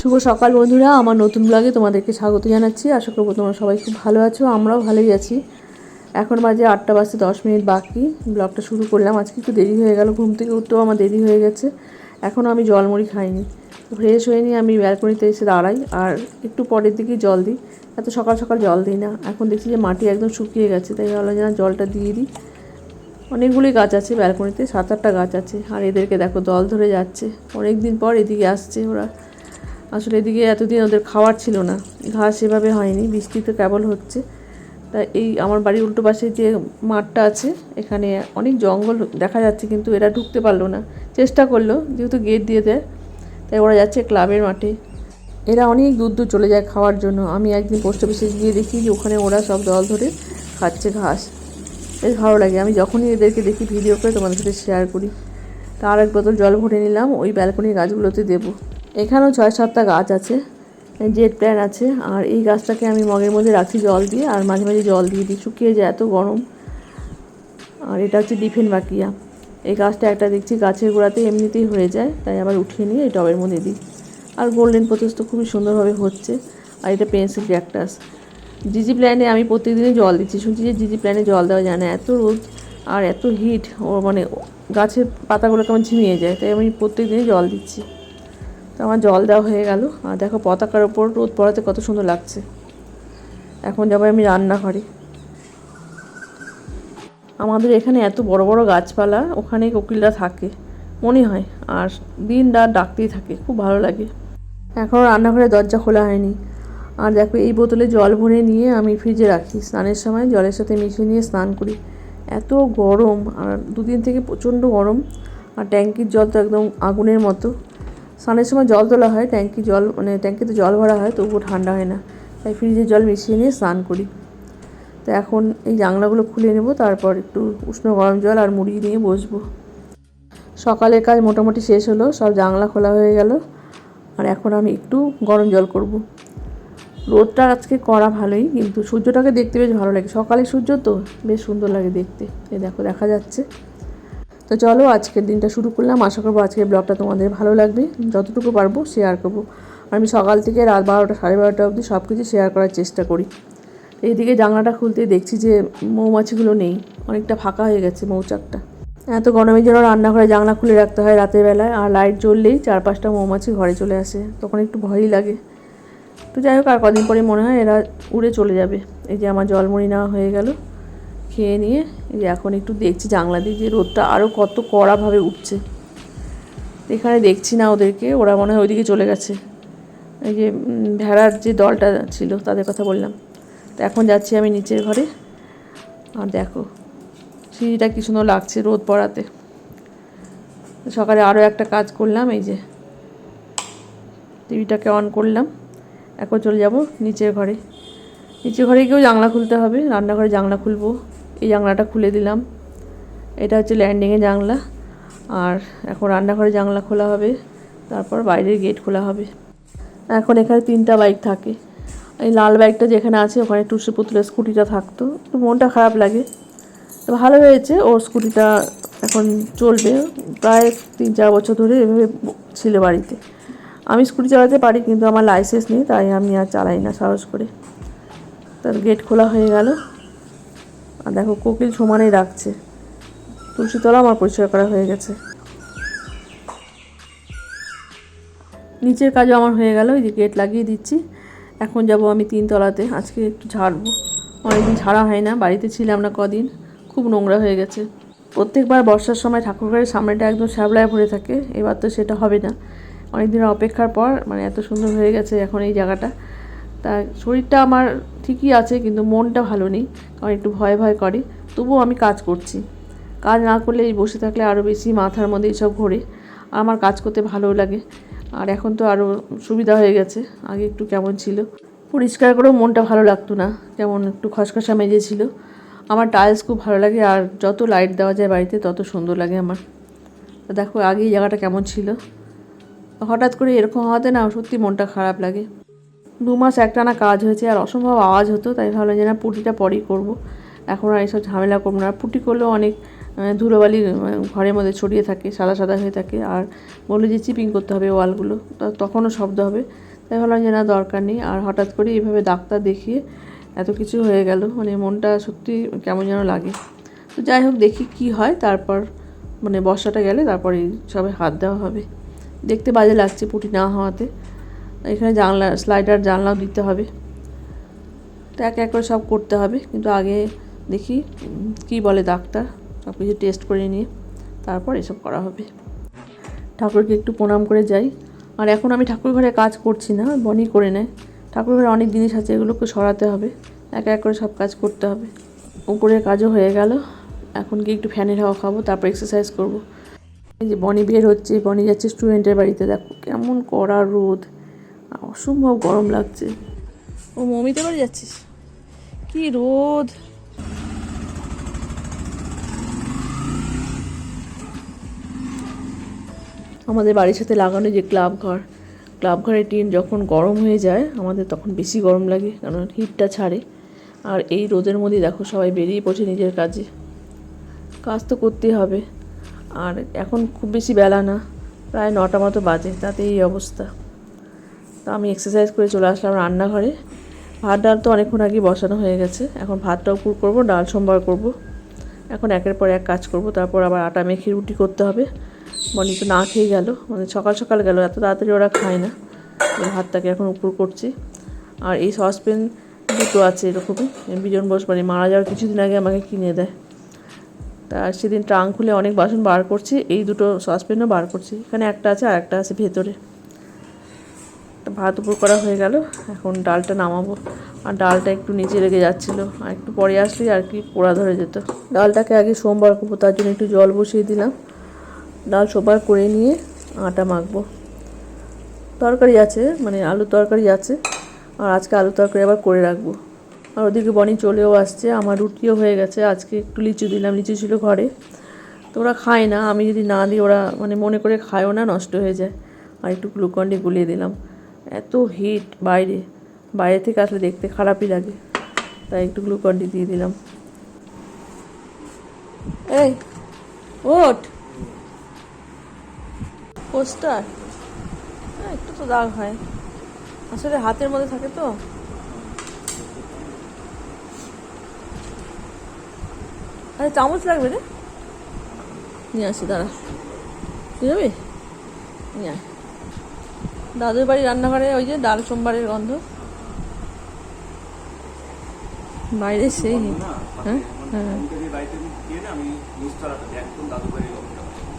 শুভ সকাল বন্ধুরা, আমার নতুন ব্লগে তোমাদেরকে স্বাগত জানাচ্ছি। আশা করব তোমরা সবাই খুব ভালো আছো, আমরাও ভালোই আছি। এখন বাজে 8টা বাজতে 10 মিনিট বাকি। ব্লগটা শুরু করলাম। আজকে একটু দেরি হয়ে গেল, ঘুম থেকে উঠতেও আমার দেরি হয়ে গেছে। এখনও আমি জলমুড়ি খাইনি, ফ্রেশ হয়ে নিয়ে আমি ব্যালকনিতে এসে দাঁড়াই আর একটু পরের দিকেই জল দিই। এত সকাল সকাল জল দিই না। এখন দেখছি যে মাটি একদম শুকিয়ে গেছে, তাই ভাবলাম যেন জলটা দিয়ে দিই। অনেকগুলি গাছ আছে ব্যালকনিতে, 7-8টা গাছ আছে। আর এদেরকে দেখো দল ধরে যাচ্ছে, অনেক দিন পর এদিকে আসছে ওরা। আসলে এদিকে এতদিন ওদের খাওয়ার ছিল না, ঘাস সেভাবে হয়নি, বৃষ্টি তো কেবল হচ্ছে। তাই এই আমার বাড়ির উল্টো পাশে যে মাঠটা আছে, এখানে অনেক জঙ্গল দেখা যাচ্ছে, কিন্তু এরা ঢুকতে পারলো না। চেষ্টা করলো, যেহেতু গেট দিয়ে দেয়, তাই ওরা যাচ্ছে ক্লাবের মাঠে। এরা অনেক দূর দূর চলে যায় খাওয়ার জন্য। আমি একদিন পোস্ট অফিসে গিয়ে দেখি যে ওখানে ওরা সব দল ধরে খাচ্ছে ঘাস। বেশ ভালো লাগে। আমি যখনই এদেরকে দেখি ভিডিও করে তোমাদের সাথে শেয়ার করি। তার এক বোতল জল ভরে নিলাম, ওই ব্যালকনির গাছগুলোতে দেবো। এখানেও 6-7টা গাছ আছে, জেট প্ল্যান আছে। আর এই গাছটাকে আমি মগের মধ্যে রাখছি জল দিয়ে, আর মাঝে মাঝে জল দিয়ে দিই, শুকিয়ে যায় এত গরম। আর এটা হচ্ছে ডিফেনবাকিয়া। এই গাছটা একটা দেখছি গাছের গোড়াতে এমনিতেই হয়ে যায়, তাই আবার উঠিয়ে নিয়ে এই টবের মধ্যে দিই। আর গোল্ডেন পোথস তো খুবই সুন্দরভাবে হচ্ছে। আর এটা পেন্সিল ক্যাকটাস। জিজি প্ল্যানে আমি প্রত্যেকদিনই জল দিচ্ছি। শুনছি যে জিজি প্ল্যানে জল দেওয়া যায় না, এত রোদ আর এত হিট, ও মানে গাছের পাতাগুলো কেমন ঝিমিয়ে যায়, তাই আমি প্রত্যেকদিনই জল দিচ্ছি। তো আমার জল দেওয়া হয়ে গেল। আর দেখো পতাকার ওপর রোদ পড়াতে কত সুন্দর লাগছে। এখন যাবো আমি রান্নাঘরে। আমাদের এখানে এত বড় বড় গাছপালা, ওখানে কোকিলরা থাকে মনে হয়, আর দিন রাত ডাকতেই থাকে, খুব ভালো লাগে। এখনও রান্নাঘরের দরজা খোলা হয়নি। আর দেখো এই বোতলে জল ভরে নিয়ে আমি ফ্রিজে রাখি, স্নানের সময় জলের সাথে মিশিয়ে নিয়ে স্নান করি। এত গরম, আর দুদিন থেকে প্রচণ্ড গরম। আর ট্যাঙ্কির জল তো একদম আগুনের মতো। স্নানের সময় জল তোলা হয়, ট্যাঙ্কিতে জল ভরা হয়, তবুও ঠান্ডা হয় না, তাই ফ্রিজের জল মিশিয়ে নিয়ে স্নান করি। তো এখন এই জানলাগুলো খুলে নেব, তারপর একটু উষ্ণ গরম জল আর মুড়ি নিয়ে বসবো। সকালের কাজ মোটামুটি শেষ হলো, সব জানলা খোলা হয়ে গেল। আর এখন আমি একটু গরম জল করব। রোদটা আজকে করা ভালোই, কিন্তু সূর্যটাকে দেখতে বেশ ভালো লাগে। সকালে সূর্য তো বেশ সুন্দর লাগে দেখতে, এই দেখো দেখা যাচ্ছে। তো চলো আজকের দিনটা শুরু করলাম। আশা করবো আজকের ব্লগটা তোমাদের ভালো লাগবে। যতটুকু পারবো শেয়ার করবো। আর আমি সকাল থেকে রাত 12টা 12:30 অবধি সব কিছু শেয়ার করার চেষ্টা করি। এইদিকে জানলাটা খুলতে দেখছি যে মৌমাছিগুলো নেই, অনেকটা ফাঁকা হয়ে গেছে মৌচাকটা। এত গরমের জন্য রান্নাঘরে জানলা খুলে রাখতে হয় রাতের বেলায়, আর লাইট জ্বললেই 4-5টা মৌমাছি ঘরে চলে আসে, তখন একটু ভয়ই লাগে। তো যাই হোক, আর কদিন পরে মনে হয় এরা উড়ে চলে যাবে। এই যে আমার জলমুড়ি নেওয়া হয়ে গেল, খেয়ে নিয়ে এই যে এখন একটু দেখছি জানলা দিয়ে যে রোদটা আরও কত কড়াভাবে উঠছে। এখানে দেখছি না ওদেরকে, ওরা মনে হয় ওইদিকে চলে গেছে। এই যে ভেড়ার যে দলটা ছিল তাদের কথা বললাম। তো এখন যাচ্ছি আমি নিচের ঘরে। আর দেখো সিঁড়িটা কী সুন্দর লাগছে রোদ পড়াতে। সকালে আরও একটা কাজ করলাম, এই যে টিভিটাকে অন করলাম। এখন চলে যাব নিচের ঘরে। নিচের ঘরে গিয়েও জানলা খুলতে হবে, রান্নাঘরে জানলা খুলবো। এই জানলাটা খুলে দিলাম, এটা হচ্ছে ল্যান্ডিংয়ের জানলা। আর এখন রান্নাঘরে জানলা খোলা হবে, তারপর বাইরের গেট খোলা হবে। এখন এখানে 3টা বাইক থাকে। এই লাল বাইকটা যেখানে আছে ওখানে টুসি পুতুলের স্কুটিটা থাকতো, একটু মনটা খারাপ লাগে। তো ভালো হয়েছে, ওর স্কুটিটা এখন চলবে। প্রায় 3-4 বছর ধরে এভাবে ছিল বাড়িতে। আমি স্কুটি চালাতে পারি, কিন্তু আমার লাইসেন্স নেই, তাই আমি আর চালাই না সাহস করে। তার গেট খোলা হয়ে গেল। আর দেখো কোকিল সমানেই রাখছে। তুলসীতলা আমার পরিষ্কার করা হয়ে গেছে। নিচের কাজও আমার হয়ে গেল, এই যে গেট লাগিয়ে দিচ্ছি। এখন যাব আমি 3 তলাতে, আজকে একটু ঝাড়বো। অনেকদিন ঝাড়া হয় না, বাড়িতে ছিলাম না কদিন, খুব নোংরা হয়ে গেছে। প্রত্যেকবার বর্ষার সময় ঠাকুরঘরের সামনেটা একদম শ্যাবলায় ভরে থাকে, এবার তো সেটা হবে না। অনেক দিনের অপেক্ষার পর মানে এত সুন্দর হয়ে গেছে এখন এই জায়গাটা। তা শরীরটা আমার ঠিকই আছে, কিন্তু মনটা ভালো নেই, কারণ একটু ভয় ভয় করে। তবুও আমি কাজ করছি। কাজ না করলে এই বসে থাকলে আরও বেশি মাথার মধ্যে এইসব ঘোরে। আর আমার কাজ করতে ভালোও লাগে। আর এখন তো আরও সুবিধা হয়ে গেছে, আগে একটু কেমন ছিল, পরিষ্কার করেও মনটা ভালো লাগতো না, কেমন একটু খসখসা মেজেছিল। আমার টাইলস খুব ভালো লাগে, আর যত লাইট দেওয়া যায় বাড়িতে তত সুন্দর লাগে আমার। তো দেখো আগে এই জায়গাটা কেমন ছিল, হঠাৎ করে এরকম হওয়াতে না সত্যি মনটা খারাপ লাগে। 2 মাস একটানা কাজ হয়েছে, আর অসম্ভব আওয়াজ হতো, তাই ভাবলাম যে না পুটিটা পরেই করবো, এখন আর এইসব ঝামেলা করবো না। পুটি করলেও অনেক ধুলোবালি ঘরের মধ্যে ছড়িয়ে থাকে, সাদা সাদা হয়ে থাকে। আর বললো যে চিপিং করতে হবে ওয়ালগুলো, তখনও শব্দ হবে, তাই ভাবলাম যে না দরকার নেই। আর হঠাৎ করে এইভাবে ডাক্তার দেখিয়ে এত কিছু হয়ে গেল, মানে মনটা সত্যি কেমন যেন লাগে। তো যাই হোক, দেখি কি হয়, তারপর মানে বর্ষাটা গেলে তারপরে সবে হাত দেওয়া হবে। দেখতে বাজে লাগছে পুঁটি না হওয়াতে। এখানে জানলা স্লাইডার জানলাও দিতে হবে, তো এক এক করে সব করতে হবে। কিন্তু আগে দেখি কি বলে ডাক্তার, সব কিছু টেস্ট করে নিয়ে তারপর এসব করা হবে। ঠাকুরকে একটু প্রণাম করে যাই। আর এখন আমি ঠাকুর ঘরে কাজ করছি না, বনি করে নেয়। ঠাকুর ঘরে অনেক জিনিস আছে, এগুলোকে সরাতে হবে, এক এক করে সব কাজ করতে হবে। উপরের কাজও হয়ে গেল, এখন গিয়ে একটু ফ্যানের হাওয়া খাবো, তারপর এক্সারসাইজ করব। এই যে বনি বের হচ্ছে, বনি যাচ্ছে স্টুডেন্টের বাড়িতে। দেখো কেমন কড়া রোদ, অসম্ভব গরম লাগছে। ও মমিতে বাড়ি যাচ্ছিস? কি রোদ! আমাদের বাড়ির সাথে লাগানো যে ক্লাব ঘরের টিন যখন গরম হয়ে যায় আমাদের তখন বেশি গরম লাগে, কারণ হিটটা ছাড়ে। আর এই রোদের মধ্যে দেখো সবাই বেরিয়ে পড়ছে নিজের কাজে, কাজ তো করতেই হবে। আর এখন খুব বেশি বেলা না, প্রায় 9টা মতো বাজে, তাতে এই অবস্থা। তো আমি এক্সারসাইজ করে চলে আসলাম রান্নাঘরে। ভাত ডাল তো অনেকক্ষণ আগে বসানো হয়ে গেছে, এখন ভাতটা উপর করবো, ডাল সোমবার করব। এখন একের পর এক কাজ করব, তারপর আবার আটা মেখে রুটি করতে হবে। বনি তো না খেয়ে গেল, মানে সকাল সকাল গেল, এত তাড়াতাড়ি ওরা খায় না। ভাতটাকে এখন উপর করছি। আর এই সসপ্যান দুটো আছে এরকমই, বিজন বোস মানে মারা যাওয়ার কিছুদিন আগে আমাকে কিনে দেয়। তা সেদিন ট্রাঙ্ক খুলে অনেক বাসন বার করছি, এই দুটো সসপ্যানও বার করছি। এখানে একটা আছে আর একটা আছে ভেতরে। ভাত উপর করা হয়ে গেল, এখন ডালটা নামাবো। আর ডালটা একটু নিচে লেগে যাচ্ছিলো, আর একটু পরে আসলেই আর কি পোড়া ধরে যেত। ডালটাকে আগে সোমবার করবো, তার জন্য একটু জল বসিয়ে দিলাম। ডাল সোমবার করে নিয়ে আটা মাখবো। তরকারি আছে, মানে আলু তরকারি আছে, আর আজকে আলু তরকারি আবার করে রাখবো। আর ওদিকে বনি চলেও আসছে, আমার রুটিও হয়ে গেছে। আজকে একটু লিচু দিলাম, লিচু ছিল ঘরে, তো ওরা খায় না। আমি যদি না দিই ওরা মানে মনে করে খায়ও না, নষ্ট হয়ে যায়। আর একটু গ্লুকন্ডি গুলিয়ে দিলাম। এত হিট বাইরে থেকে আসলে দেখতে খারাপই লাগে, তাই একটু গ্লুকন্ডি দিয়ে দিলাম। এই ওঠ, পোস্টার একটু তো দাগ হয়, আসলে হাতের মধ্যে থাকে তো। আরে চামচ লাগবে রে, নিয়ে আসি, দাঁড়া। তুই যাবি? নিয়ে আয়। দাদুর বাড়ি রান্নাঘরে ওই যে ডাল সোমবারের গন্ধ বাইরে, সেই হ্যাঁ হ্যাঁ,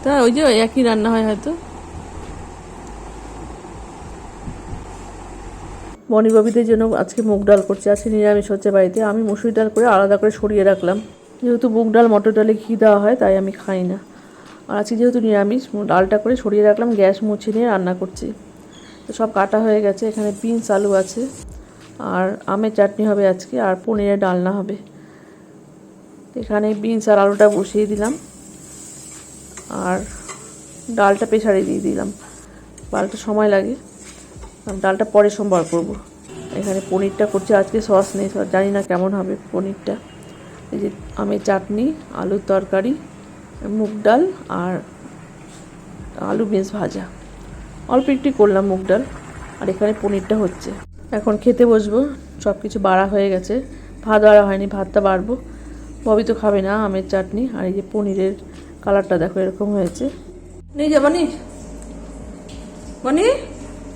তা ওই যে একই রান্না হয় হয়তো। বনি ববিদের জন্য আজকে মুগ ডাল করছি, আজকে নিরামিষ হচ্ছে বাড়িতে। আমি মুসুরি ডাল করে আলাদা করে সরিয়ে রাখলাম, যেহেতু মুগ ডাল মটর ডালে ঘি দেওয়া হয় তাই আমি খাই না। আর আজকে যেহেতু নিরামিষ, ডালটা করে সরিয়ে রাখলাম, গ্যাস মুছে নিয়ে রান্না করছি। তো সব কাটা হয়ে গেছে, এখানে বিনস আলু আছে, আর আমের চাটনি হবে আজকে, আর পনিরের ডালনা হবে। এখানে বিনস আর আলুটা বসিয়ে দিলাম, আর ডালটা প্রেসারে দিয়ে দিলাম। ডালটা সময় লাগে, ডালটা পরে সোমবার করব। এখানে পনিরটা করছি আজকে, সস নেই, জানি না কেমন হবে পনিরটা। এই যে আমের চাটনি, আলুর তরকারি, মুগ ডাল আর আলু বিনস ভাজা, অল্প একটু করলাম মুগ ডাল। আর এখানে পনিরটা হচ্ছে, এখন খেতে বসবো। সব কিছু বাড়া হয়ে গেছে, ভাত বাড়া হয়নি, ভাতটা বাড়বো। ববি তো খাবে না আমের চাটনি। আর এই যে পনিরের কালারটা দেখো এরকম হয়েছে। নিয়ে যা বনি, বনি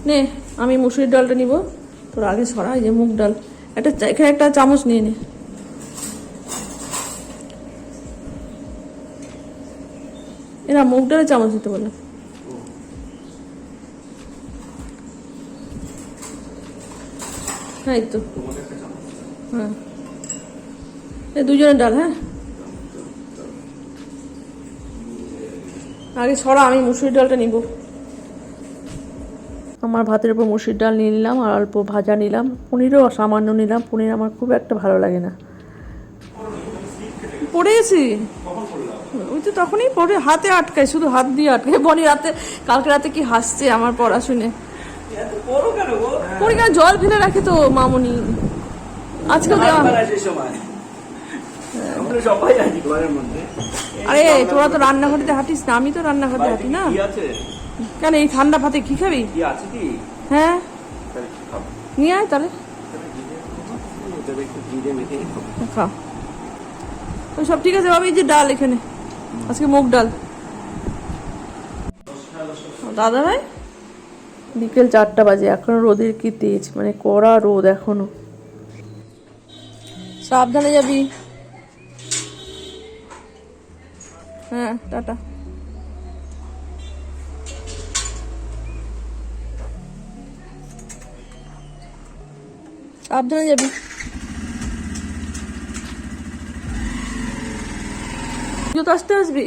নে, আমি মুসুরির ডালটা নিব, তোর আগে সরা। এই যে মুগ ডাল, এখানে একটা চামচ নিয়ে নে। এরা মুগ ডালের চামচ দিতে বললাম। হ্যাঁ এই তো, হ্যাঁ এই দুজনের ডাল। হ্যাঁ আগে ছড়া, আমি মুসুরির ডালটা নিব। আমার ভাতের উপর মুসুরির ডাল নিয়ে নিলাম, আর অল্প ভাজা নিলাম, পনিরও সামান্য নিলাম। পনির আমার খুব একটা ভালো লাগে না। পড়ে গেছি ওই তো, তখনই পড়ে হাতে আটকায়, শুধু হাত দিয়ে আটকায়। বনি রাতে, কালকে রাতে কি হাসছে আমার পড়া শুনে। পড়ে কেন, জল ফেলে রাখে তো মামুনি, আজকেও দেওয়া। আরে তোরা তো রান্নাঘরেতে হাঁটিস না, আমি তো রান্নাঘরে হাঁটি না। কেন এই ঠান্ডা ভাতে কি খাবি? হ্যাঁ নিয়ে আয় তাহলে খাও। তো সব ঠিক আছে বাবা, এই যে ডাল এখানে আজকে মুগ ডাল। দাদা ভাই বিকেল 4টা বাজে, এখনো রোদের কি তেজ, মানে কড়া রোদ এখনো। সাবধানে যাবি। হ্যাঁ টাটা। সাবধানে যাবি। তুইও তো আসবি।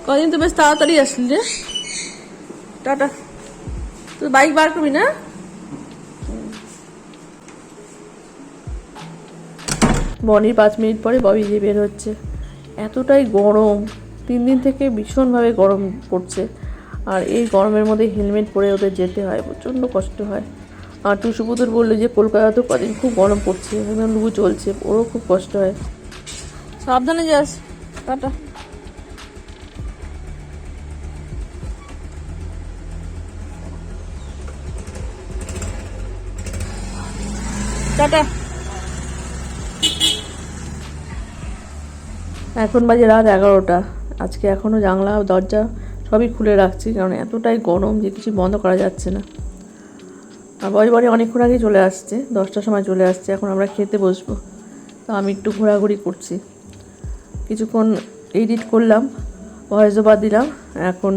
কদিন তো বেশ তাড়াতাড়ি আসলি রে। টাটা। তুই বাইক বার করবি না? বনির 5 মিনিট পরে ববি যে বের হচ্ছে। এতটাই গরম, 3 দিন থেকে ভীষণভাবে গরম পড়ছে। আর এই গরমের মধ্যে হেলমেট পরে ওদের যেতে হয়, প্রচণ্ড কষ্ট হয়। আর টুসুপুতুর বললো যে কলকাতাতেও কদিন খুব গরম পড়ছে, একদম লু চলছে, ওরও খুব কষ্ট হয়। সাবধানে যাস। টাটা। টাটা। এখন বাজে রাত 11টা। আজকে এখনও জানলা দরজা সবই খুলে রাখছি, কারণ এতটাই গরম যে কিছু বন্ধ করা যাচ্ছে না। আর বাড়ি অনেকক্ষণ আগে চলে আসছে, 10টার সময় চলে আসছে। এখন আমরা খেতে বসবো, তো আমি একটু ঘোরাঘুরি করছি, কিছুক্ষণ এডিট করলাম, ভয়েস ওভার দিলাম। এখন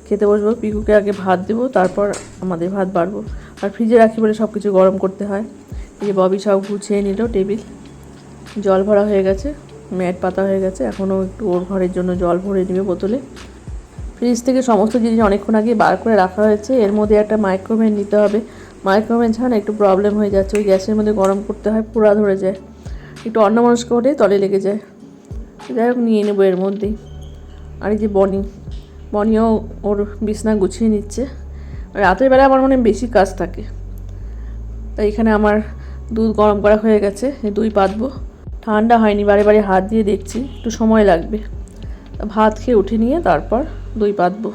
খেতে বসবো। পিকুকে আগে ভাত দেবো, তারপর আমাদের ভাত বাড়বো। আর ফ্রিজে রাখি বলে সব কিছু গরম করতে হয়। এই যে ববি সব গুছিয়ে নিল, টেবিল জল ভরা হয়ে গেছে, ম্যাট পাতা হয়ে গেছে। এখনও একটু ওর ঘরের জন্য জল ভরে নেবে বোতলে। ফ্রিজ থেকে সমস্ত জিনিস অনেকক্ষণ আগে বার করে রাখা হয়েছে। এর মধ্যে একটা মাইক্রোওভেন নিতে হবে। মাইক্রোওভেন ছাড়া একটু প্রবলেম হয়ে যাচ্ছে, ওই গ্যাসের মধ্যে গরম করতে হয়, পোড়া ধরে যায়, একটু অন্যমনস্ক হলে তলে লেগে যায়। যাই হোক, নিয়ে নেবো এর মধ্যেই। আর এই যে বনিও ওর বিছনা গুছিয়ে নিচ্ছে। রাতের বেলা আমার মনে বেশি কাজ থাকে, তাই এখানে আমার দুধ গরম করা হয়ে গেছে, দই পাতবো। ঠান্ডা হয়নি, বারে বারে হাত দিয়ে দেখছি, একটু সময় লাগবে। ভাত খেয়ে উঠে নিয়ে তারপর দই পাতবো।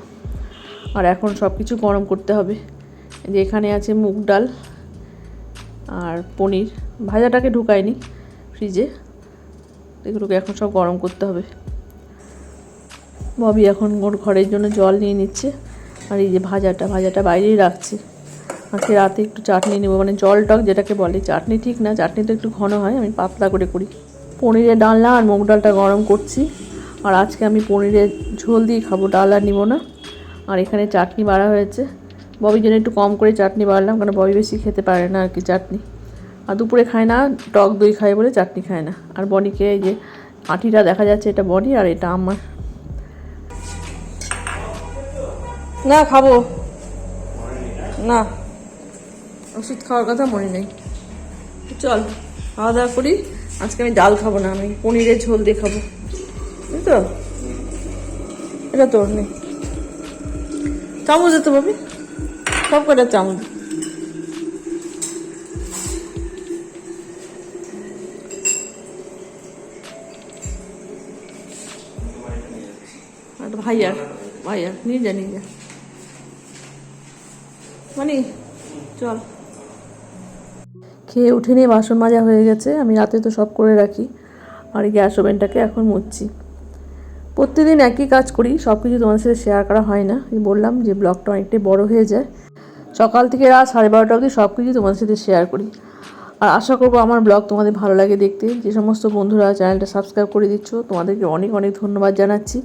আর এখন সব কিছু গরম করতে হবে। যে এখানে আছে মুগ ডাল আর পনির, ভাজাটাকে ঢুকায়নি ফ্রিজে, এগুলোকে এখন সব গরম করতে হবে। ববি এখন ওর ঘরের জন্য জল নিয়ে নিচ্ছে। আর এই যে ভাজাটা বাইরেই রাখছি। আজকে রাতে একটু চাটনি নেবো, মানে জল টক যেটাকে বলে। চাটনি ঠিক না, চাটনি তো একটু ঘন হয়, আমি পাতলা করে করি। পনিরের ডালনা আর মুগ ডালটা গরম করছি। আর আজকে আমি পনিরের ঝোল দিয়ে খাবো, ডাল আর নিব না। আর এখানে চাটনি বাড়া হয়েছে, ববির জন্য একটু কম করে চাটনি বাড়লাম, কারণ ববি বেশি খেতে পারে না আর কি চাটনি। আর দুপুরে খায় না, টক দই খায় বলে চাটনি খায় না। আর বনিকে এই যে আঁটিটা দেখা যাচ্ছে, এটা বনি আর এটা আমার। না খাবো না, ওষুধ খাওয়ার কথা মনে নেই। চল খাওয়া দাওয়া করি। আজকে আমি ডাল খাবো না, আমি পনিরের ঝোল দিয়ে খাবো, বুঝলি তো? এটা তোর নেই, চামচ দিতে পারবি, সব কটা চামচ। ভাইয়া নিয়ে যা মানে চল। খেয়ে উঠে নিয়ে বাসন মাজা হয়ে গেছে, আমি রাতে তো সব করে রাখি। আর এই গ্যাস ওভেনটাকে এখন মুছছি। প্রত্যেকদিন একই কাজ করি, সব কিছু তোমাদের সাথে শেয়ার করা হয় না। বললাম যে ব্লগটা অনেকটাই বড় হয়ে যায়, সকাল থেকে রাত 12:30 অবধি সব কিছু তোমাদের সাথে শেয়ার করি। আর আশা করবো আমার ব্লগ তোমাদের ভালো লাগে দেখতে। যে সমস্ত বন্ধুরা চ্যানেলটা সাবস্ক্রাইব করে দিচ্ছ, তোমাদেরকে অনেক অনেক ধন্যবাদ জানাচ্ছি।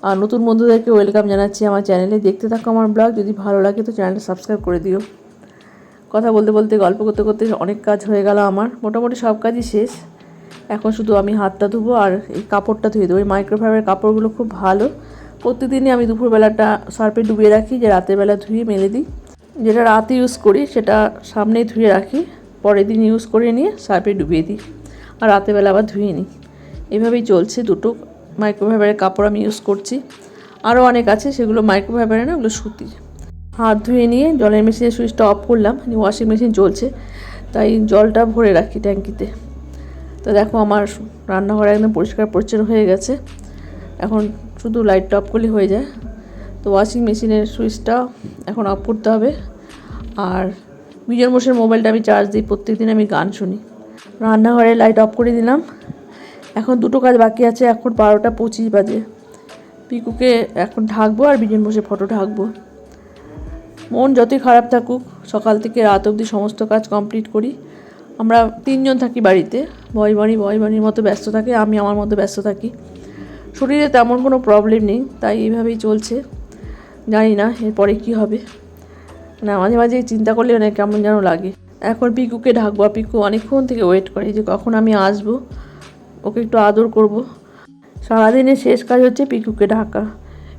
আর নতুন বন্ধুদেরকে ওয়েলকাম জানাচ্ছি আমার চ্যানেলে। দেখতে থাকো আমার ব্লগ, যদি ভালো লাগে তো চ্যানেলটা সাবস্ক্রাইব করে দিও। কথা বলতে বলতে গল্প করতে করতে অনেক কাজ হয়ে গেল আমার, মোটামুটি সব কাজই শেষ। এখন শুধু আমি হাতটা ধুবো আর এই কাপড়টা ধুয়ে দেবো। এই মাইক্রোফাইবারের কাপড়গুলো খুব ভালো, প্রতিদিনই আমি দুপুরবেলাটা সার্ফে ডুবিয়ে রাখি, যে রাতের বেলা ধুয়ে মেলে দিই। যেটা রাতে ইউজ করি সেটা সামনেই ধুয়ে রাখি, পরের দিন ইউজ করে নিয়ে সার্ফে ডুবিয়ে দিই, আর রাতেরবেলা আবার ধুয়ে নিই। এভাবেই চলছে। দুটো মাইক্রোফাইবারের কাপড় আমি ইউজ করছি, আরও অনেক আছে, সেগুলো মাইক্রোফাইবারের না, ওগুলো সুতির। হাত ধুয়ে নিয়ে জলের মেশিনের সুইচটা অফ করলাম, ওয়াশিং মেশিন চলছে, তাই জলটা ভরে রাখি ট্যাঙ্কিতে। তো দেখো আমার রান্নাঘর একদম পরিষ্কার পরিচ্ছন্ন হয়ে গেছে। এখন শুধু লাইটটা অফ করলে হয়ে যায়। তো ওয়াশিং মেশিনের সুইচটা এখন অফ করতে হবে। আর বিজন বসের মোবাইলটা আমি চার্জ দিই, প্রত্যেকদিন আমি গান শুনি। রান্নাঘরে লাইট অফ করে দিলাম। এখন দুটো কাজ বাকি আছে, এখন 12:25 বাজে। পিকুকে এখন ঢাকবো আর বিজন বসে ফটো ঢাকবো। মন যতই খারাপ থাকুক, সকাল থেকে রাত অবধি সমস্ত কাজ কমপ্লিট করি। আমরা 3 জন থাকি বাড়িতে। বয়বানির মতো ব্যস্ত থাকে, আমি আমার মতো ব্যস্ত থাকি। শরীরে তেমন কোনো প্রবলেম নেই, তাই এইভাবেই চলছে। জানি না এরপরে কী হবে, মানে মাঝে মাঝে চিন্তা করলে অনেক কেমন যেন লাগে। এখন পিকুকে ঢাকবো, পিকু অনেকক্ষণ থেকে ওয়েট করে যে কখন আমি আসবো, ওকে একটু আদর করব। সারাদিনের শেষ কাজ হচ্ছে পিকুকে ঢাকা।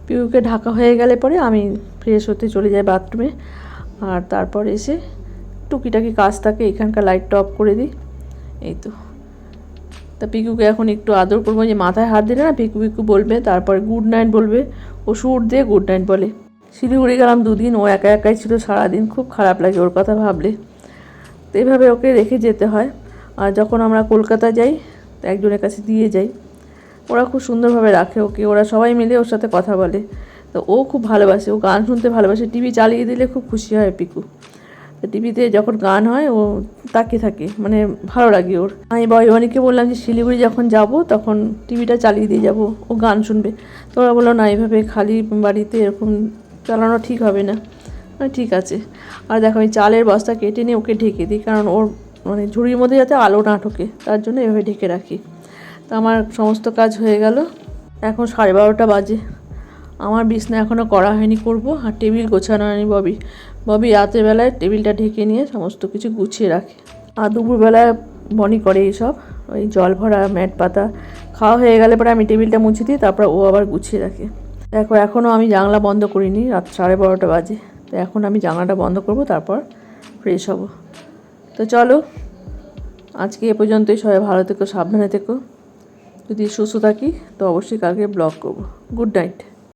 পিকুকে ঢাকা হয়ে গেলে পরে আমি ফ্রেশ হতে চলে যাই বাথরুমে। আর তারপর এসে টুকিটাকি কাজ থাকে, এখানকার লাইটটা অফ করে দিই। এই তো। তা পিকুকে এখন একটু আদর করবো, যে মাথায় হাত দিলে না পিকু পিকু বলবে, তারপরে গুড নাইট বলবে। ও সুর দিয়ে গুড নাইট বলে। শিলিগুড়ি গেলাম 2 দিন, ও একা একাই ছিল সারাদিন, খুব খারাপ লাগে ওর কথা ভাবলে। তো এইভাবে ওকে রেখে যেতে হয়। আর যখন আমরা কলকাতা যাই, তো একজনের কাছে দিয়ে যাই, ওরা খুব সুন্দরভাবে রাখে ওকে। ওরা সবাই মিলে ওর সাথে কথা বলে। তো ও খুব ভালোবাসে, ও গান শুনতে ভালোবাসে। টিভি চালিয়ে দিলে খুব খুশি হয় পিকু। তো টিভিতে যখন গান হয় ও তাকিয়ে থাকে, মানে ভালো লাগে ওর। আমি বয়বানিকে বললাম যে শিলিগুড়ি যখন যাব তখন টিভিটা চালিয়ে দিয়ে যাব, ও গান শুনবে। তো ওরা বললো না, এইভাবে খালি বাড়িতে এরকম চালানো ঠিক হবে না। ঠিক আছে। আর দেখো আমি চালের বস্তা কেটে নিয়ে ওকে ঢেকে দিই, কারণ ওর মানে ঝুড়ির মধ্যে যাতে আলো না ঢোকে, তার জন্য এভাবে ঢেকে রাখি। তো আমার সমস্ত কাজ হয়ে গেল। এখন 12:30 বাজে। আমার বিছনা এখনও করা হয়নি, করব। আর টেবিল গোছানো হয়নি। ববি রাতের বেলায় টেবিলটা ঢেকে নিয়ে সমস্ত কিছু গুছিয়ে রাখে। আর দুপুরবেলায় বনি করে এইসব, ওই জল ভরা ম্যাট পাতা। খাওয়া হয়ে গেলে পরে আমি টেবিলটা মুছে দিই, তারপর ও আবার গুছিয়ে রাখে। দেখো এখনও আমি জানলা বন্ধ করিনি, রাত 12:30 বাজে। তো এখন আমি জানলাটা বন্ধ করব, তারপর ফ্রেশ হব। তো চলো, আজকে এ পর্যন্তই। সবাই ভালো থেকো, সাবধানে থেকো। যদি সুস্থ থাকি তো অবশ্যই কালকে ব্লগ করব। Good night.